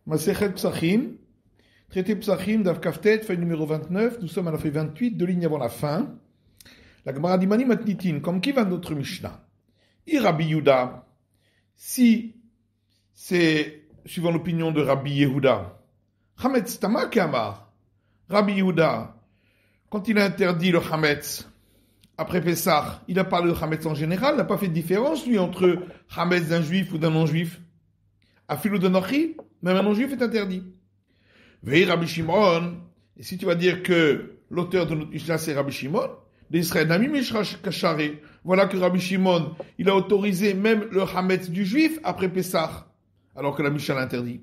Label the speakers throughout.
Speaker 1: Masechet Psachim, traité Psachim, Dav Kaftet, feuille numéro 29, nous sommes à la feuille 28, 2 lignes avant la fin. La Gemara dit Mani Matnitin, comme qui va notre Mishnah? Rabbi Yehuda, si c'est suivant l'opinion de Rabbi Yehuda, Chametz Tama Kamar, Rabbi Yehuda, quand il a interdit le Chametz après Pessah, il n'a pas le Chametz en général, il n'a pas fait de différence lui entre Chametz d'un juif ou d'un non-juif. Afilou de Nochi, même un non-juif est interdit. Vei Rabbi Shimon, et si tu vas dire que l'auteur de notre Mishnah c'est Rabbi Shimon, d'Israël Nami Mishra Kachare, voilà que Rabbi Shimon, il a autorisé même le Hametz du juif après Pessah, alors que la Mishnah l'interdit.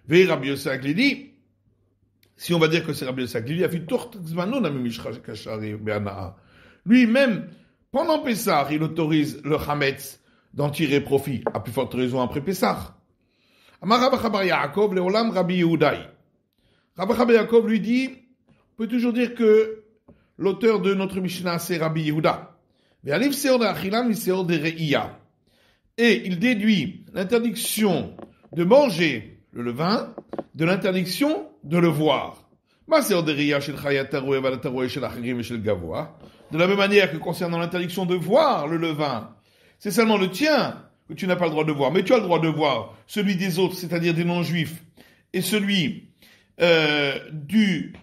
Speaker 1: Vei Rabbi Yosef Aglili, si on va dire que c'est Rabbi Yosef Aglili, a fait Tort Zmano Nami Mishra Kachare Be'anaa. Lui-même, pendant Pessah, il autorise le Hametz d'en tirer profit, à plus forte raison après Pessah. Amar Rabbi Chabar Yaakov, Leolam Rabbi Yehudaï. Rabbi Chabar Yaakov lui dit, on peut toujours dire que l'auteur de notre Mishnah, c'est Rabbi Yehuda. Et il déduit l'interdiction de manger le levain de l'interdiction de le voir. De la même manière que concernant l'interdiction de voir le levain, c'est seulement le tien que tu n'as pas le droit de voir, mais tu as le droit de voir celui des autres, c'est-à-dire des non-juifs, et celui du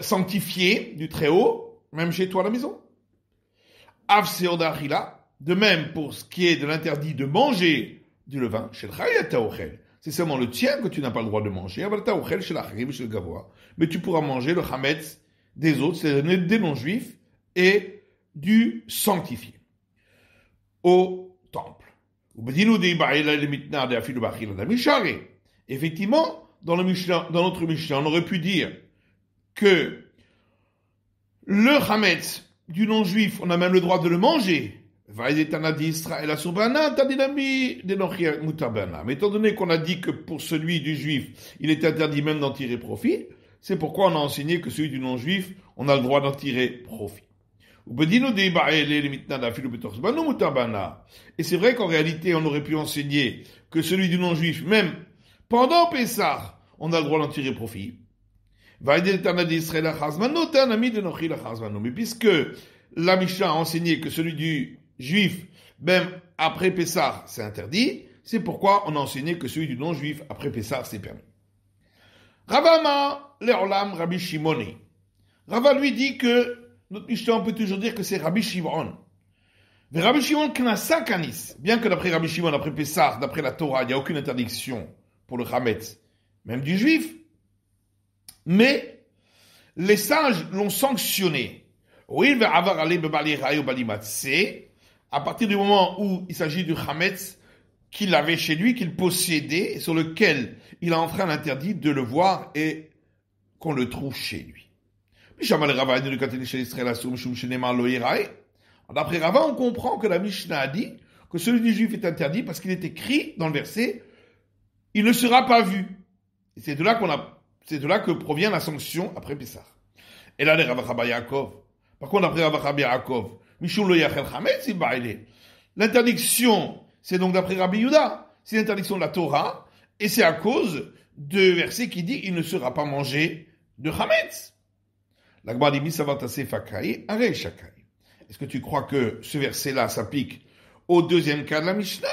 Speaker 1: sanctifié, du Très-Haut, même chez toi à la maison. De même pour ce qui est de l'interdit de manger du levain, c'est seulement le tien que tu n'as pas le droit de manger, mais tu pourras manger le chametz des autres, c'est-à-dire des non-juifs, et du sanctifié. Au temple. Effectivement, dans notre Mishnah, on aurait pu dire que le chametz du non-juif, on a même le droit de le manger. Mais étant donné qu'on a dit que pour celui du juif, il est interdit même d'en tirer profit, c'est pourquoi on a enseigné que celui du non-juif, on a le droit d'en tirer profit. Et c'est vrai qu'en réalité, on aurait pu enseigner que celui du non-juif, même pendant Pessah, on a le droit d'en tirer profit. Mais puisque la Mishnah a enseigné que celui du juif, même après Pessah, c'est interdit, c'est pourquoi on a enseigné que celui du non-juif, après Pessah, c'est permis. Ravama le'olam Rabbi Shimoni. Rava lui dit que notre Mishnah, on peut toujours dire que c'est Rabbi Shimon. Mais Rabbi Shimon Knasa Kanis, bien que d'après Rabbi Shimon, après Pessah, d'après la Torah, il n'y a aucune interdiction pour le Chametz, même du juif. Mais les sages l'ont sanctionné. C'est à partir du moment où il s'agit du Chametz qu'il avait chez lui, qu'il possédait, et sur lequel il a enfreint l'interdit de le voir et qu'on le trouve chez lui. D'après Rava, on comprend que la Mishnah a dit que celui du juif est interdit parce qu'il est écrit dans le verset « Il ne sera pas vu ». Et c'est de là que provient la sanction après Pessah. Et là, les Rav Chabar Yaakov. Par contre, après Rav Chabar Yaakov, Mishum lo yachel chametz ibaile. L'interdiction, c'est donc d'après Rabbi Yehuda, c'est l'interdiction de la Torah, et c'est à cause de verset qui dit « Il ne sera pas mangé de chametz ». La Gemara dit Misavantase fakai, arei shakai. Est-ce que tu crois que ce verset-là s'applique au deuxième cas de la Mishnah,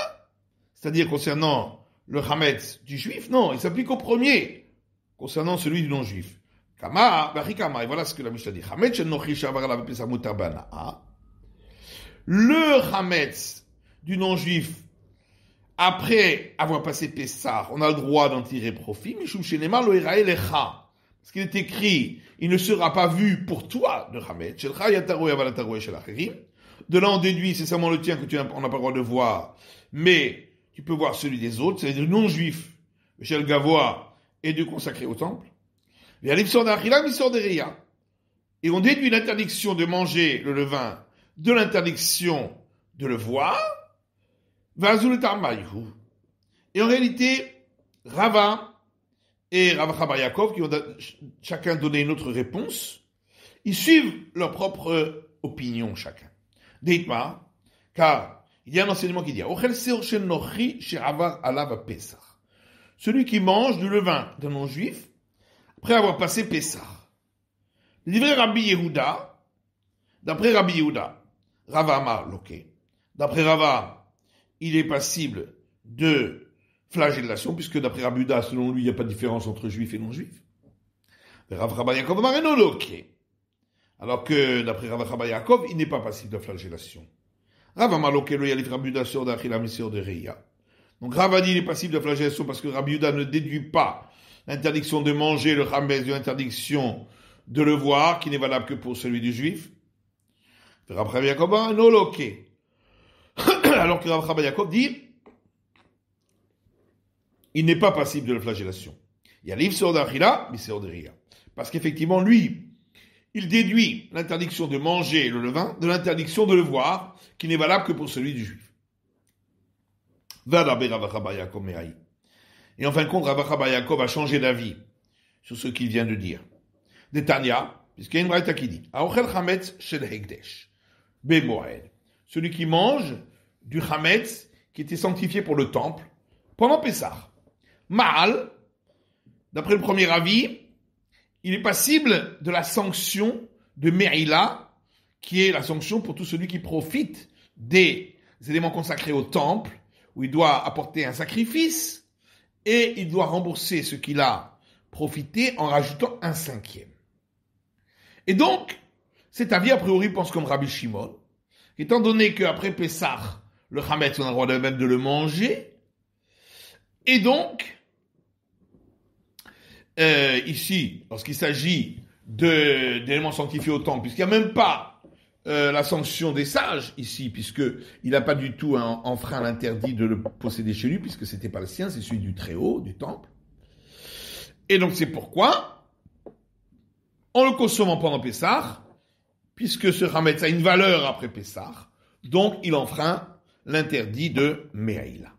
Speaker 1: c'est-à-dire concernant le chametz du juif? Non, il s'applique au premier, concernant celui du non-juif. Kama, Barikama, et voilà ce que la Mishnah dit. Chametz shenochi shavar alav pesach mutar be'anaa. Le chametz du non-juif, après avoir passé Pessah, on a le droit d'en tirer profit. Mishum shenema lo irae lecha. Parce qu'il est écrit, il ne sera pas vu pour toi de Chametz. De là, on déduit, c'est seulement le tien que on n'a pas le droit de voir. Mais tu peux voir celui des autres, c'est-à-dire non-juif, Michel Gavois, et de consacrer au temple. Et on déduit l'interdiction de manger le levain de l'interdiction de le voir. Et en réalité, Rava et Rav Chabar Yaakov, qui ont chacun donné une autre réponse, ils suivent leur propre opinion chacun. Deitma, car il y a un enseignement qui dit celui qui mange du levain d'un non-juif après avoir passé Pessah. Livré Rabbi Yehuda, d'après Rabbi Yehuda, Rava Amar Loké. D'après Rava, il est passible de flagellation, puisque d'après Rabbi Yehuda, selon lui, il n'y a pas de différence entre juifs et non-juifs. Rav Yaakov Amar Eno Loké. Alors que d'après Rav Yaakov, il n'est pas passible de flagellation. Rav Amar Loké, le Yalif Rabbi Yehuda sur d'Achila Messir de Reya. Donc Rav a dit il est passible de flagellation parce que Rabbi Yehuda ne déduit pas l'interdiction de manger le chametz de l'interdiction de le voir, qui n'est valable que pour celui du juif. Rav Yaakov Eno Loké. Alors que Rav Yaakov dit il n'est pas passible de la flagellation. Yalif sur d'Achila Messir de Reya. Parce qu'effectivement, lui, il déduit l'interdiction de manger le levain de l'interdiction de le voir, qui n'est valable que pour celui du juif. Et en fin de compte, Rav Yaakov a changé d'avis sur ce qu'il vient de dire. Netanya, puisqu'il y a une braïta qui dit Aochel chametz shel hekdesh bemoed, celui qui mange du chametz qui était sanctifié pour le temple pendant Pessah. Ma'al, d'après le premier avis, il est passible de la sanction de Me'ila, qui est la sanction pour tout celui qui profite des éléments consacrés au temple, où il doit apporter un sacrifice, et il doit rembourser ce qu'il a profité en rajoutant un cinquième. Et donc, cet avis, a priori, pense comme Rabbi Shimon, étant donné qu'après Pessah, le chametz, on a le droit même de le manger, et donc, ici, lorsqu'il s'agit d'éléments sanctifiés au temple, puisqu'il n'y a même pas la sanction des sages ici, puisqu'il n'a pas du tout enfreint l'interdit de le posséder chez lui, puisque c'était pas le sien, c'est celui du Très-Haut, du temple. Et donc c'est pourquoi, en le consommant pendant Pessah, puisque ce chametz a une valeur après Pessah, donc il enfreint l'interdit de Me'ila.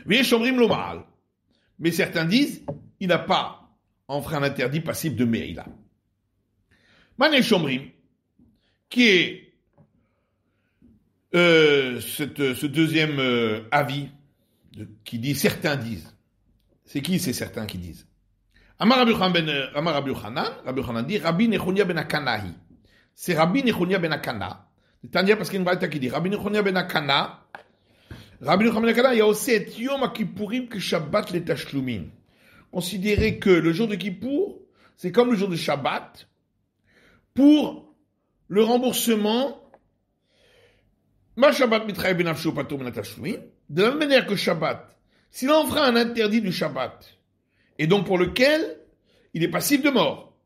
Speaker 1: Mais Shomrim lo Ma'al. Mais certains disent, il n'a pas enfreint l'interdit passible de Me'ila. Mané Shomrim, qui est ce deuxième avis qui dit certains disent. C'est qui ces certains qui disent? Amar Rabbi Yochanan dit Rabbi Nechonia ben Akanahi. C'est Rabbi Nechonia ben Akana. C'est-à-dire parce qu'il y a une braïta qui dit Rabbi Nechonia ben Akana. Rabbi Nechonia ben Akana, il y a aussi et Yom HaKippurim que Shabbat le Tashlumin. Considérez que le jour de Kippour, c'est comme le jour de Shabbat, pour le remboursement, ma Shabbat mitraï ben Afsho patur ben Tashlumin, de la même manière que Shabbat, s'il enfreint un interdit du Shabbat, et donc pour lequel il est passible de mort,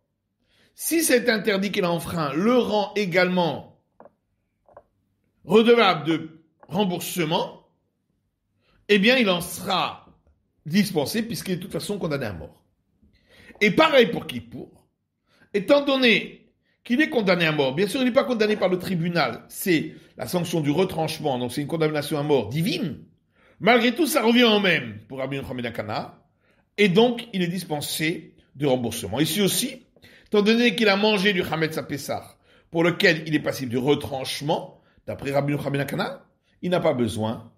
Speaker 1: si cet interdit qu'il a enfreint le rend également redevable de remboursement, eh bien il en sera dispensé puisqu'il est de toute façon condamné à mort. Et pareil pour Kippour, étant donné qu'il est condamné à mort, bien sûr il n'est pas condamné par le tribunal, c'est la sanction du retranchement, donc c'est une condamnation à mort divine, malgré tout ça revient en même pour Rabbi Yochanan ben Akana, et donc il est dispensé de remboursement. Ici aussi, étant donné qu'il a mangé du chametz à Pessah, pour lequel il est passible de retranchement, d'après Rabbi Yochanan ben Akana, il n'a pas besoin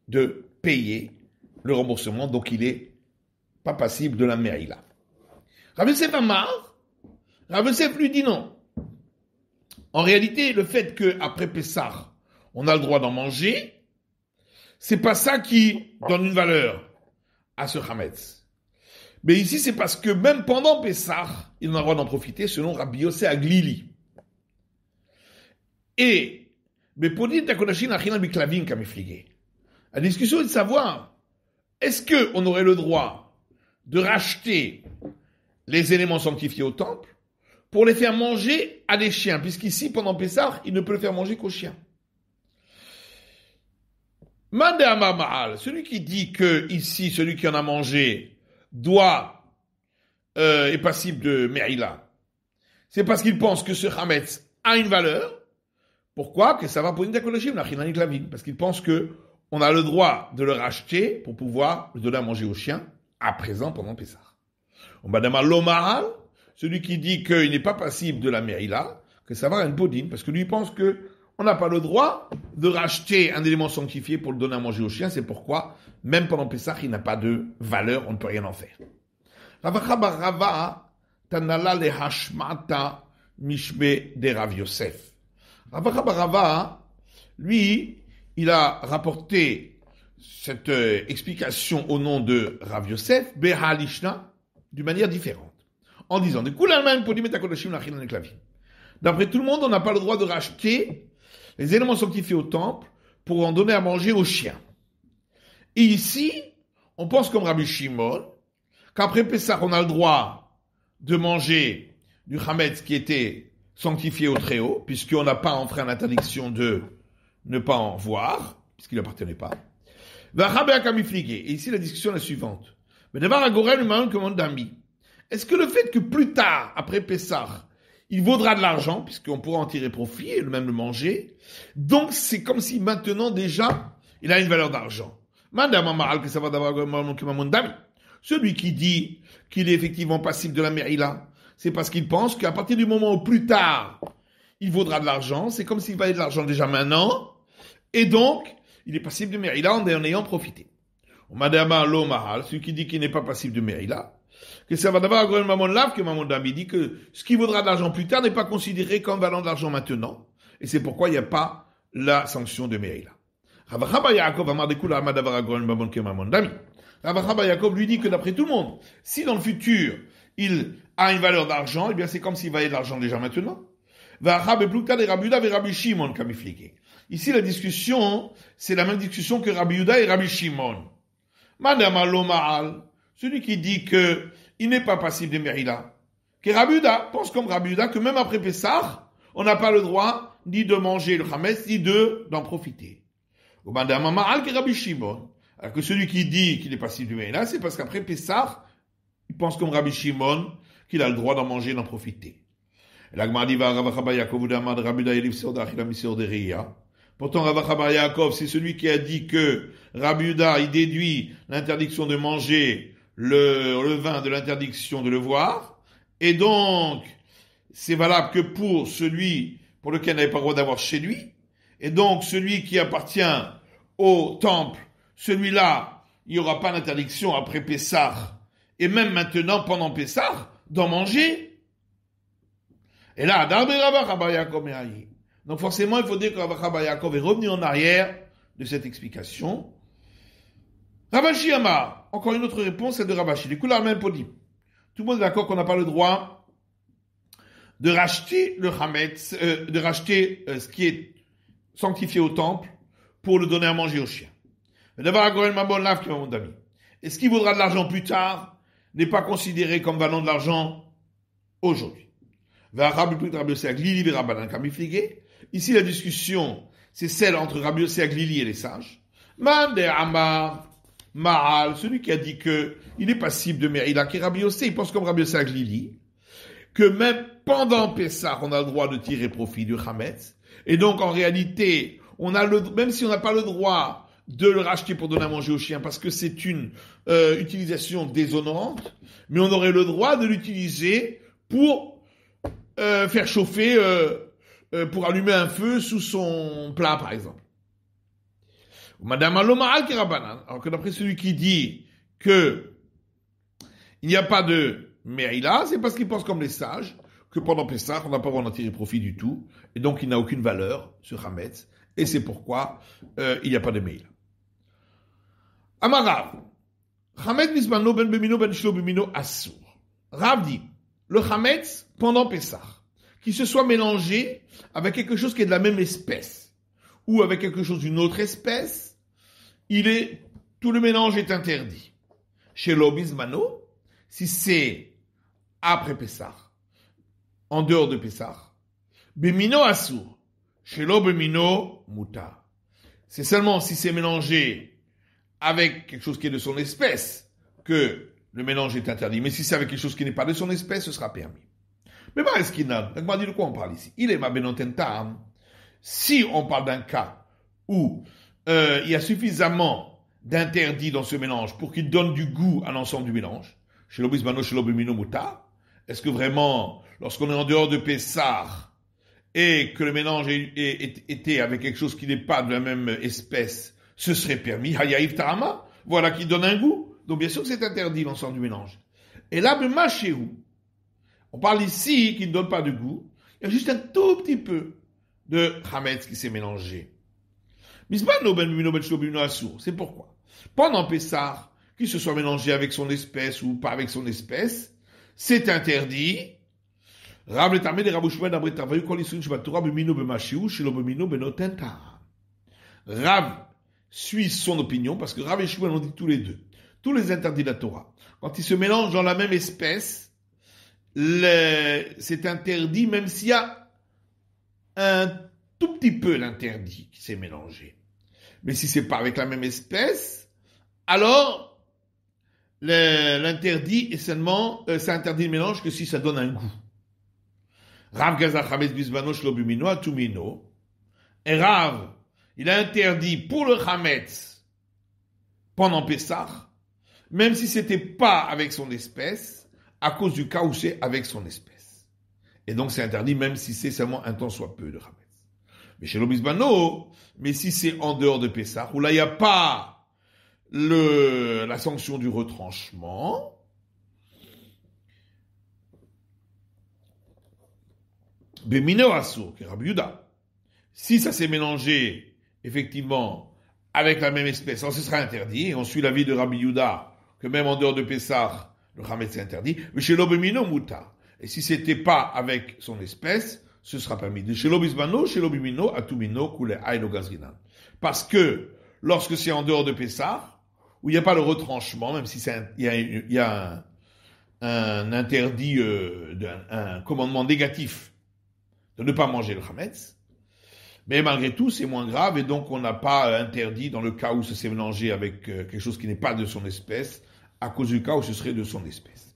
Speaker 1: de payer le remboursement, donc il n'est pas passible de la Me'ila. Rav Yosef Amar, Rav Yosef lui dit non. En réalité, le fait qu'après Pessah, on a le droit d'en manger, c'est pas ça qui donne une valeur à ce chametz. Mais ici, c'est parce que même pendant Pessah, il en a le droit d'en profiter, selon Rabbi Yossé Aglili. Et, la discussion est de savoir, est-ce qu'on aurait le droit de racheter les éléments sanctifiés au temple pour les faire manger à des chiens, puisqu'ici, pendant Pessah, il ne peut le faire manger qu'aux chiens. Mande Amar Ma'al, celui qui dit que ici, celui qui en a mangé est passible de Me'ila, c'est parce qu'il pense que ce chametz a une valeur. Pourquoi? Que ça va pour une dakologim, la chinani klavim, parce qu'il pense que on a le droit de le racheter pour pouvoir le donner à manger aux chiens à présent pendant Pessah. Mande Amar lo Ma'al, celui qui dit qu'il n'est pas passible de la Me'ila, que ça va à une podine, parce que lui pense que on n'a pas le droit de racheter un élément sanctifié pour le donner à manger au chien. C'est pourquoi, même pendant Pessah, il n'a pas de valeur, on ne peut rien en faire. Rava bar Rava, tanala le hashmata mishbe de Rav Yosef. Rava bar Rava, lui, il a rapporté cette explication au nom de Rav Yosef, Beha Lishna, d'une manière différente. En disant, d'après tout le monde, on n'a pas le droit de racheter les éléments sanctifiés au temple pour en donner à manger aux chiens. Et ici, on pense comme Rabbi Shimon, qu'après Pessah, on a le droit de manger du Hametz qui était sanctifié au Très-Haut, puisqu'on n'a pas enfreint l'interdiction de ne pas en voir, puisqu'il n'appartenait pas. Et ici, la discussion est la suivante. Est-ce que le fait que plus tard, après Pessah, il vaudra de l'argent, puisqu'on pourra en tirer profit et même le manger, donc c'est comme si maintenant déjà, il a une valeur d'argent. Celui qui dit qu'il est effectivement passible de la mérila, c'est parce qu'il pense qu'à partir du moment où plus tard, il vaudra de l'argent, c'est comme s'il valait de l'argent déjà maintenant, et donc, il est passible de mérila en ayant profité. Celui qui dit qu'il n'est pas passible de mérila, que ça va d'abord à Mamon Lav, que Mamon Dami dit que ce qui vaudra de l'argent plus tard n'est pas considéré comme valant de l'argent maintenant. Et c'est pourquoi il n'y a pas la sanction de Meila. Rava Yaakov lui dit que d'après tout le monde, si dans le futur, il a une valeur d'argent, eh bien c'est comme s'il valait de l'argent déjà maintenant. Ici, la discussion, c'est la même discussion que Rabbi Yehuda et Rabbi Shimon. Celui qui dit que il n'est pas passible de Mérila. Que Rabbi Yehuda pense comme Rabbi Yehuda que même après Pessah, on n'a pas le droit ni de manger le Hametz, ni d'en profiter. Ou que Rabbi Shimon. Alors que celui qui dit qu'il est passible de Mérila, c'est parce qu'après Pessah, il pense comme Rabbi Shimon qu'il a le droit d'en manger et d'en profiter. Et la Gemara dit, pourtant, Rav Chabar Yaakov, c'est celui qui a dit que Rabbi Yehuda, il déduit l'interdiction de manger le vin de l'interdiction de le voir. Et donc, c'est valable que pour celui pour lequel il n'avait pas le droit d'avoir chez lui. Et donc, celui qui appartient au temple, celui-là, il n'y aura pas d'interdiction après Pessah. Et même maintenant, pendant Pessah, d'en manger. Et là, Rav Chabar Yaakov Mehaï. Donc forcément, il faut dire que Rav Chabar Yaakov est revenu en arrière de cette explication. Ravashi Amar, encore une autre réponse, c'est de Ravashi. Les couleurs même podi. Tout le monde est d'accord qu'on n'a pas le droit de racheter le Hametz, de racheter ce qui est sanctifié au temple pour le donner à manger aux chiens. Et ce qui vaudra de l'argent plus tard n'est pas considéré comme valant de l'argent aujourd'hui. Ici, la discussion, c'est celle entre Rabbi Yossi Aglili et les sages. Mande Amar, Ma'al, celui qui a dit que il est passible de Mérila, qui est Rabbi Yossi, il pense comme Rabbi Yossi Aglili, que même pendant Pessah, on a le droit de tirer profit du Hametz. Et donc, en réalité, même si on n'a pas le droit de le racheter pour donner à manger aux chiens, parce que c'est une utilisation déshonorante, mais on aurait le droit de l'utiliser pour faire chauffer, pour allumer un feu sous son plat, par exemple. Madame Aloma'al Kirabanan, alors que d'après celui qui dit que il n'y a pas de Mérila, c'est parce qu'il pense comme les sages, que pendant Pessah, on n'a pas le droit d'en tirer profit du tout, et donc il n'a aucune valeur sur Hametz, et c'est pourquoi il n'y a pas de Mérila. Amarav, Hametz mismano ben bemino ben shlo bemino assour. Rav dit, le Hametz, pendant Pessah, qui se soit mélangé avec quelque chose qui est de la même espèce, ou avec quelque chose d'une autre espèce, tout le mélange est interdit. Chez l'obismano, si c'est après Pessah, en dehors de Pessah, bemino assour, chez l'obemino muta. C'est seulement si c'est mélangé avec quelque chose qui est de son espèce que le mélange est interdit. Mais si c'est avec quelque chose qui n'est pas de son espèce, ce sera permis. Mais pas est-ce qu'il n'a. Donc, de quoi on parle ici? Il est ma benotenta. Si on parle d'un cas où il y a suffisamment d'interdits dans ce mélange pour qu'il donne du goût à l'ensemble du mélange, chez l'obismano, chez l'obimino muta, est-ce que vraiment, lorsqu'on est en dehors de Pessah et que le mélange était avec quelque chose qui n'est pas de la même espèce, ce serait permis. Hayaïv Tarama, voilà qui donne un goût. Donc bien sûr que c'est interdit l'ensemble du mélange. Et là, le machéou, on parle ici qui ne donne pas de goût. Il y a juste un tout petit peu de chametz qui s'est mélangé. C'est pourquoi. Pendant Pessah, qu'il se soit mélangé avec son espèce ou pas avec son espèce, c'est interdit. Rav letamé de Rabouchoued d'abré travaillé quand l'issoun shvatora bemino bemashiou shelo bemino benotenta. Rav suit son opinion parce que Rav et Shmuel ont dit tous les deux. Tous les interdits de la Torah. Quand ils se mélangent dans la même espèce, c'est interdit même s'il y a un tout petit peu l'interdit qui s'est mélangé. Mais si c'est pas avec la même espèce, alors l'interdit est seulement, ça interdit le mélange que si ça donne un goût. Rav Gazar Chametz Bisbano Shlobumino Atumino. Et Rav, il a interdit pour le Chametz pendant Pessah, même si c'était pas avec son espèce, à cause du cas où c'est avec son espèce. Et donc c'est interdit même si c'est seulement un temps soit peu de Chametz. Mais chez l'Obisbano, mais si c'est en dehors de Pessah, où là il n'y a pas la sanction du retranchement, Bemino Asso, qui est Rabbi Yuda. Si ça s'est mélangé, effectivement, avec la même espèce, alors ce sera interdit, et on suit l'avis de Rabbi Yuda, que même en dehors de Pessah, le Chametz est interdit, mais chez l'Obemino Muta. Et si c'était pas avec son espèce, ce sera permis. De chez l'Obisbano, chez l'Obimino, Atumino, Kule Aïno Gazrinan. Parce que, lorsque c'est en dehors de Pessah, où il n'y a pas le retranchement, même si il y a un interdit, un commandement négatif, de ne pas manger le chametz, mais malgré tout, c'est moins grave, et donc on n'a pas interdit dans le cas où ça s'est mélangé avec quelque chose qui n'est pas de son espèce, à cause du cas où ce serait de son espèce.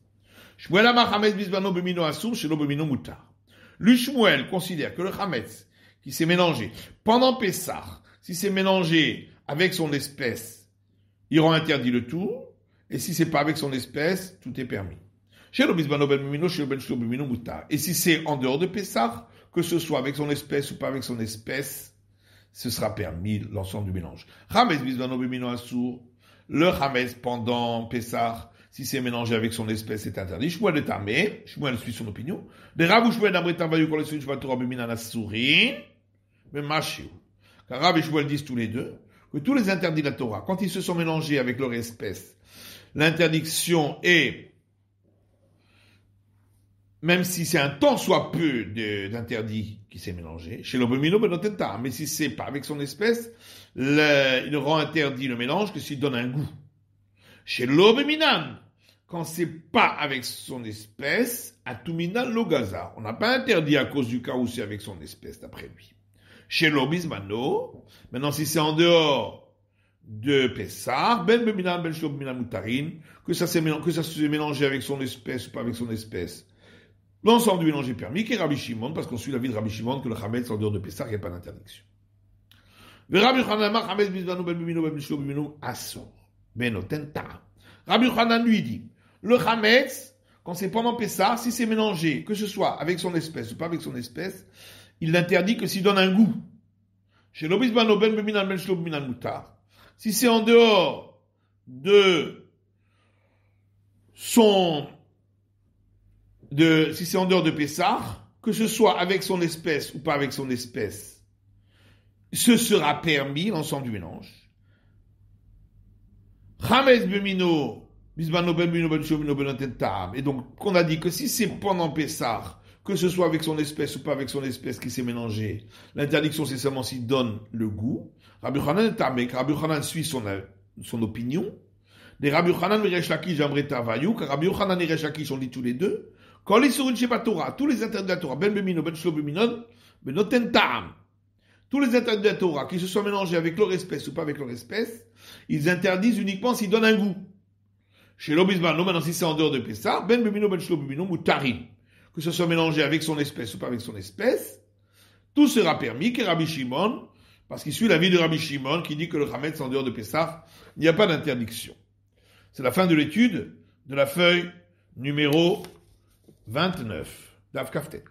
Speaker 1: Shmuel amar chametz bisbano bemino asur, shelo bemino mutar. Lui, Shmuel, considère que le chametz qui s'est mélangé pendant Pessah, si c'est mélangé avec son espèce, il rend interdit le tout, et si c'est pas avec son espèce, tout est permis. Shelo bisbano bemino, shelo bemino mutar. Et si c'est en dehors de Pessah, que ce soit avec son espèce ou pas avec son espèce, ce sera permis l'ensemble du mélange. Chametz bisbano bemino asur, le chametz pendant Pessah, si c'est mélangé avec son espèce, c'est interdit. Shmuel est armé, Shmuel suit son opinion. De Rav Shmuel d'abré travaillé quand les souins shvatora beminan asurin, mais machiou. Car Rav et Shmuel disent tous les deux que tous les interdits de la Torah, quand ils se sont mélangés avec leur espèce, l'interdiction est, même si c'est un tant soit peu d'interdit qui s'est mélangé, chez l'obemino benotenta, mais si c'est pas avec son espèce, il rend interdit le mélange que s'il donne un goût. Chez l'obeminan, quand c'est pas avec son espèce, atuminan logaza. On n'a pas interdit à cause du cas où c'est avec son espèce, d'après lui. Chez l'obismano, maintenant si c'est en dehors de Pessah, ben beminan, ben shlobinan mutarin, que ça s'est mélangé avec son espèce ou pas avec son espèce. L'ensemble du mélange est permis, qui est Rabbi Shimon, parce qu'on suit l'avis de Rabbi Shimon que le chametz en dehors de Pessah, il n'y a pas d'interdiction. Rabbi Yochanan chametz bisbano ben bemino ben shlobinan asor. Benotenta. Rabbi Yochanan lui dit, le chametz, quand c'est pendant Pessah, si c'est mélangé, que ce soit avec son espèce ou pas avec son espèce, il l'interdit que s'il donne un goût. Chez l'obisbano ben beminan ben shlobinan mutar. Si c'est en dehors de si c'est en dehors de Pessah, que ce soit avec son espèce ou pas avec son espèce, ce sera permis l'ensemble du mélange. Chametz bemino, bisbano ben bemino ben shlobinan benotentam. Et donc, on a dit que si c'est pendant Pessah, que ce soit avec son espèce ou pas avec son espèce qui s'est mélangé, l'interdiction c'est seulement s'il donne le goût. Rabbi Yochanan est tamek, Rabbi Yochanan suit son opinion. Les Rabbi Yochanan et Resh Lakish j'aimerais travailler, car Rabbi Yochanan et Resh Lakish ont dit tous les deux, quand les surun chez Torah, tous les interdits de la Torah, ben bemino, ben shlobinan, benotentam, tous les interdits de la Torah qui se sont mélangés avec leur espèce ou pas avec leur espèce, ils interdisent uniquement s'ils donnent un goût. Chez l'obisbano, maintenant si c'est en dehors de Pessah, ben bemino, ben shlobinan, mutarin, que ce soit mélangé avec son espèce ou pas avec son espèce, tout sera permis, qu'est Rabbi Shimon, parce qu'il suit l'avis de Rabbi Shimon qui dit que le chametz en dehors de Pessah, il n'y a pas d'interdiction. C'est la fin de l'étude de la feuille numéro 29, Dav Kaftet.